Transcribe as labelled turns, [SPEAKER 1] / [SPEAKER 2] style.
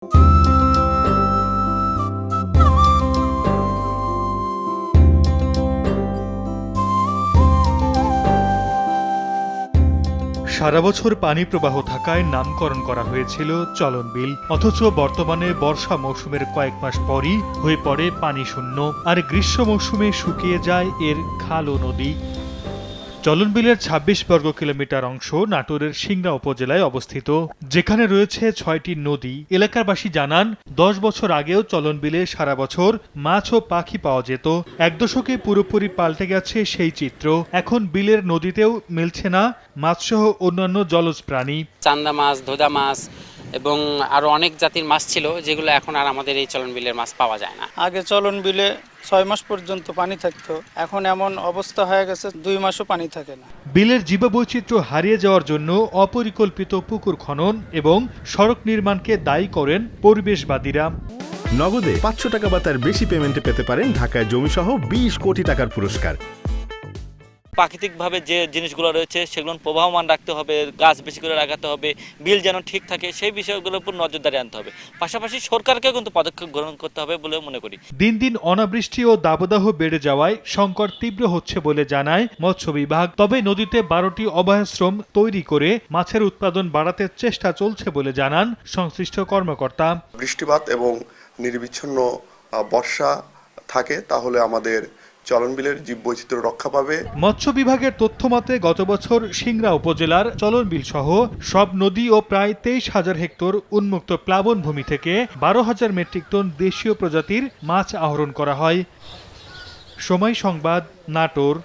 [SPEAKER 1] সারা বছর পানি প্রবাহ থাকায় নামকরণ করা হয়েছিল চলন বিল, অথচ বর্তমানে বর্ষা মৌসুমের কয়েক মাস পরই হয়ে পড়ে পানি শূন্য, আর গ্রীষ্ম মৌসুমে শুকিয়ে যায় এর খাল ও নদী। চলন বিলের ২৬ বর্গ কিলোমিটার অংশ নাটোরের সিংড়া উপজেলায় অবস্থিত, যেখানে রয়েছে ৬টি নদী। এলাকাবাসী জানান, ১০ বছর আগেও চলন বিলে সারা বছর মাছ ও পাখি পাওয়া যেত। এক দশকে পুরোপুরি পাল্টে গেছে সেই চিত্র। এখন বিলের নদীতেও মিলছে না মাছসহ অন্যান্য জলজ প্রাণী।
[SPEAKER 2] চান্দা মাছ, ধোদা মাছ এবং আরো অনেক জাতির মাছ ছিল, যেগুলো এখন আর আমাদের এই চলন বিলের মাছ পাওয়া যায় না।
[SPEAKER 3] আগে চলন বিলে ৬ মাস পর্যন্ত পানি থাকতো, এখন এমন অবস্থা হয়ে গেছে ২ মাসও পানি থাকে না।
[SPEAKER 1] বিলের জীববৈচিত্র্য হারিয়ে যাওয়ার জন্য অপরিকল্পিত পুকুর খনন এবং সড়ক নির্মাণকে দায়ী করেন পরিবেশবাদীরা।
[SPEAKER 4] নগদে ৫০০ টাকা বা তার বেশি পেমেন্টে পেতে পারেন ঢাকায় জমিসহ ২০ কোটি টাকার পুরস্কার।
[SPEAKER 5] প্রাকৃতিকভাবে যে জিনিসগুলো রয়েছে সেগুলো প্রবাহমান রাখতে হবে, গাছ বেশি করে লাগাতে হবে, বিল যেন ঠিক থাকে, সেই বিষয়গুলোর উপর নজরদারি আনতে হবে। পাশাপাশি সরকারকেও কিন্তু পদক্ষেপ গ্রহণ করতে হবে বলে মনে করি।
[SPEAKER 1] দিন দিন অনাবৃষ্টি ও দাবদাহ বেড়ে যাওয়ায় সংকট তীব্র হচ্ছে বলে জানায় মৎস্য বিভাগ। তবে নদীতে ১২টি অভয়াশ্রম তৈরি করে মাছের উৎপাদন বাড়াতে চেষ্টা চলছে বলে জানান সংশ্লিষ্ট কর্মকর্তা।
[SPEAKER 6] বৃষ্টিপাত এবং নির্বিচ্ছিন্ন বর্ষা থাকে তাহলে আমাদের চলন বিলের জীববৈচিত্র্য রক্ষা পাবে।
[SPEAKER 1] মৎস্য বিভাগের তথ্য মতে গত বছর সিংড়া উপজেলার চলন বিল সহ সব নদী ও প্রায় ২৩,০০০ হেক্টর উন্মুক্ত প্লাবন ভূমি থেকে ১২,০০০ মেট্রিক টন দেশীয় প্রজাতির মাছ আহরণ করা হয়। সময় সংবাদ, নাটোর।